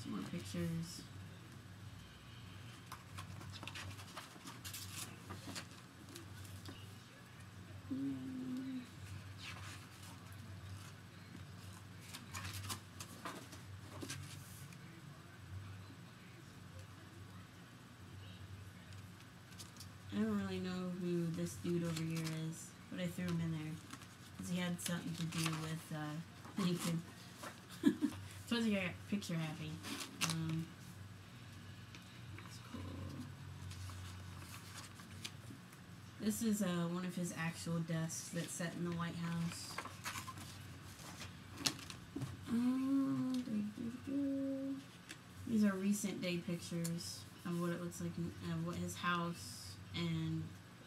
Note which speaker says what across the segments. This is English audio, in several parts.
Speaker 1: Some more pictures. I don't really know who this dude over here is, but I threw him in there because he had something to do with Lincoln. Supposed to get picture happy. That's cool. This is one of his actual desks that's set in the White House. These are recent day pictures of what it looks like, of what his house and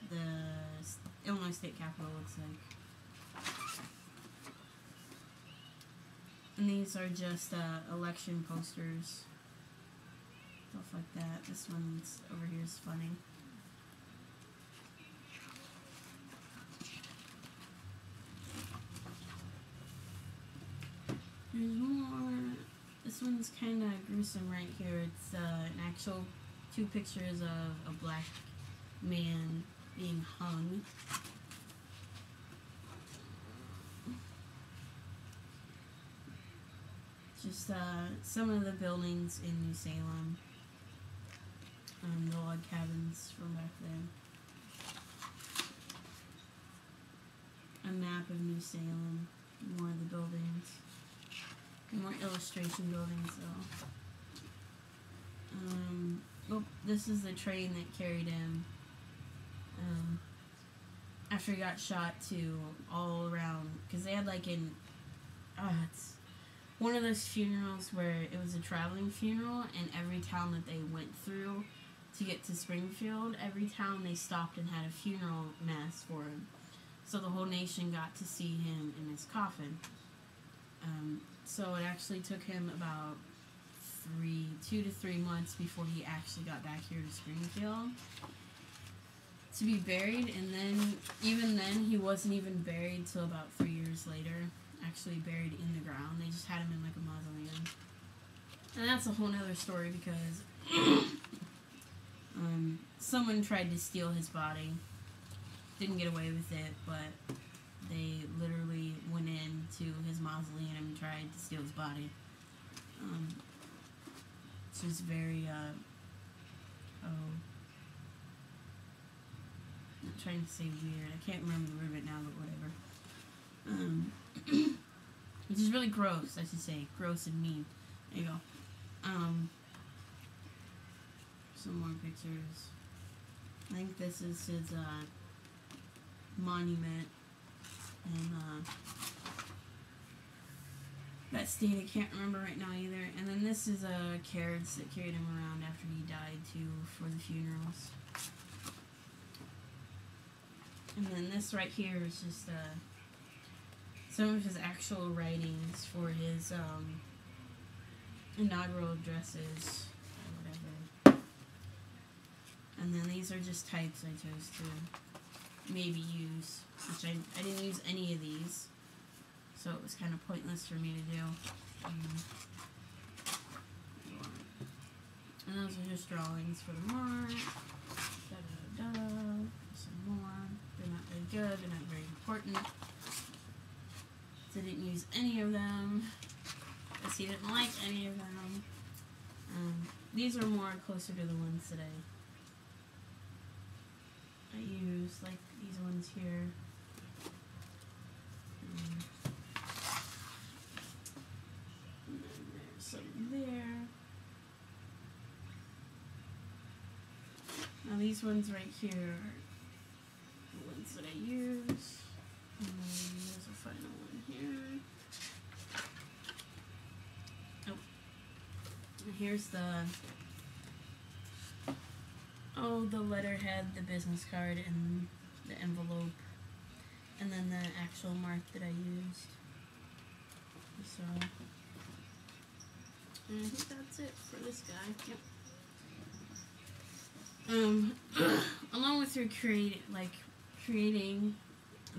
Speaker 1: the Illinois State Capitol looks like. And these are just election posters. Stuff like that. This one's over here is funny. There's more. This one's kind of gruesome right here. It's an actual 2 pictures of a black man being hung. Just some of the buildings in New Salem. The log cabins from back then. A map of New Salem. More of the buildings. More illustration buildings though. Well, this is the train that carried him after he got shot to all around, because they had like it's one of those funerals where it was a traveling funeral, and every town that they went through to get to Springfield, every town they stopped and had a funeral mass for him. So the whole nation got to see him in his coffin. So it actually took him about 2 to 3 months before he actually got back here to Springfield to be buried, and then even then he wasn't even buried till about 3 years later, actually buried in the ground. They just had him in like a mausoleum, and that's a whole nother story because someone tried to steal his body, didn't get away with it, but they literally went into his mausoleum and tried to steal his body. It's just very, I'm trying to say weird. I can't remember the word right now, but whatever. Which is really gross, I should say. Gross and mean. There you go. Some more pictures. I think this is his, monument. And, that state I can't remember right now either. And then this is a carriage that carried him around after he died too for the funerals. And then this right here is just some of his actual writings for his inaugural addresses or whatever. And then these are just types I chose to maybe use, which I didn't use any of these. So it was kind of pointless for me to do. And those are just drawings for the mark. Some more. They're not very good. They're not very important. So I didn't use any of them. Because he didn't like any of them. These are more closer to the ones that I use, like these ones here. There. Now these ones right here are the ones that I use. And then there's a final one here. Oh. And here's the letterhead, the business card, and the envelope. And then the actual mark that I used. So and I think that's it for this guy. Yep. Along with your creating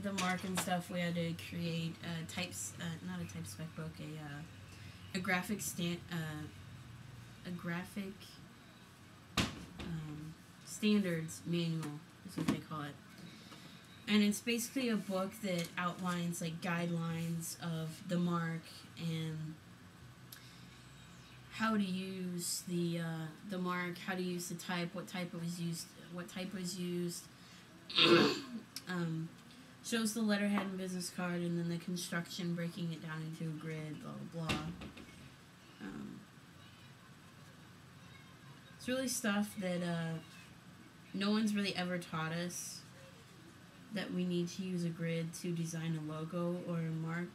Speaker 1: the mark and stuff, we had to create not a type spec book, a graphic a graphic standards manual is what they call it. And it's basically a book that outlines like guidelines of the mark and how to use the mark, how to use the type, what type was used. Shows the letterhead and business card, and then the construction, breaking it down into a grid, blah blah blah. It's really stuff that no one's really ever taught us, that we need to use a grid to design a logo or a mark.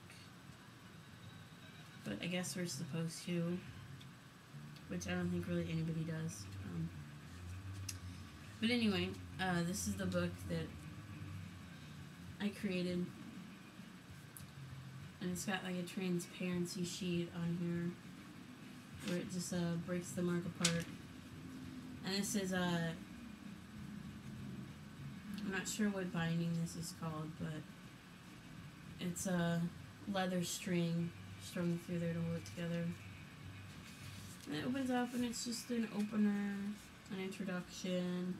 Speaker 1: But I guess we're supposed to, which I don't think really anybody does. But anyway, this is the book that I created, and it's got like a transparency sheet on here where it just breaks the mark apart. And this is I'm not sure what binding this is called, but it's a leather string strung through there to work together. And it opens up, and it's just an opener, an introduction,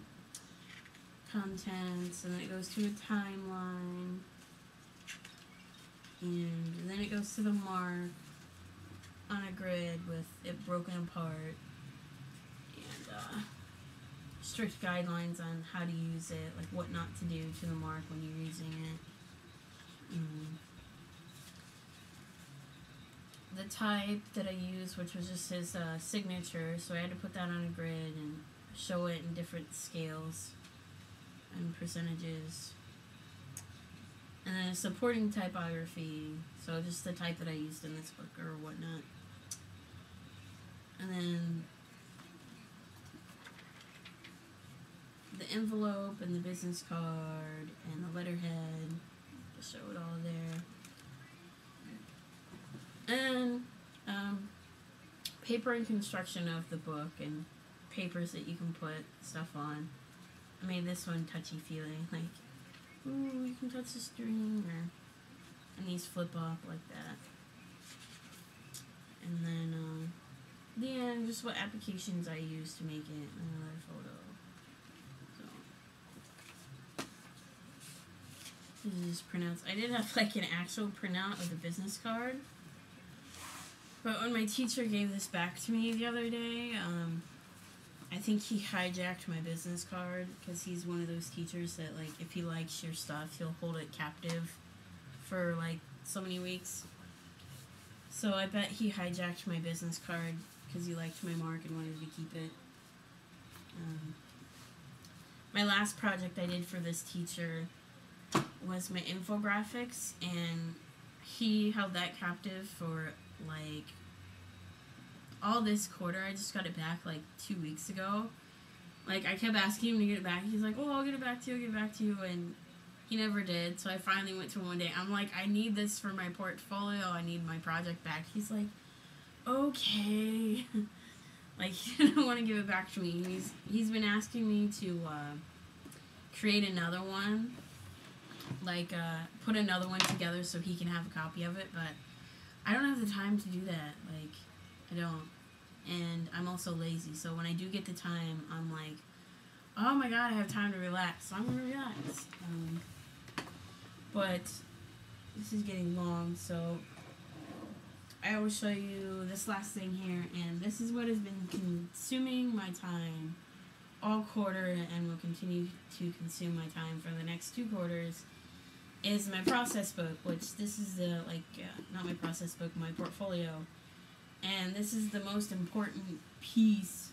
Speaker 1: contents, and then it goes to a timeline, and then it goes to the mark on a grid with it broken apart, and strict guidelines on how to use it, like what not to do to the mark when you're using it. The type that I used, which was just his signature, so I had to put that on a grid and show it in different scales and percentages. And then a supporting typography, so just the type that I used in this book or whatnot. And then the envelope and the business card and the letterhead, to show it all there. And paper and construction of the book and papers that you can put stuff on. I made this one touchy-feely, like, ooh, you can touch the string, and these flip up like that. And then, the end, just what applications I use to make it, another photo. So, this is printouts. I did have, like, an actual printout of the business card, but when my teacher gave this back to me the other day, I think he hijacked my business card, because he's one of those teachers that, like, if he likes your stuff, he'll hold it captive for, like, so many weeks. So I bet he hijacked my business card because he liked my mark and wanted to keep it. My last project I did for this teacher was my infographics, and he held that captive for, like, all this quarter. I just got it back like 2 weeks ago. Like, I kept asking him to get it back. He's like, oh, I'll get it back to you, and he never did. So I finally went to him one day. I'm like, I need this for my portfolio. I need my project back. He's like, okay. Like, he didn't want to give it back to me. He's been asking me to create another one. Like, put another one together so he can have a copy of it. But I don't have the time to do that. Like, I don't. And I'm also lazy, so when I do get the time, I'm like, oh my god, I have time to relax, so I'm gonna relax. But this is getting long, so I will show you this last thing here, and this is what has been consuming my time all quarter and will continue to consume my time for the next 2 quarters, is my process book, which this is the, not my process book, my portfolio. And this is the most important piece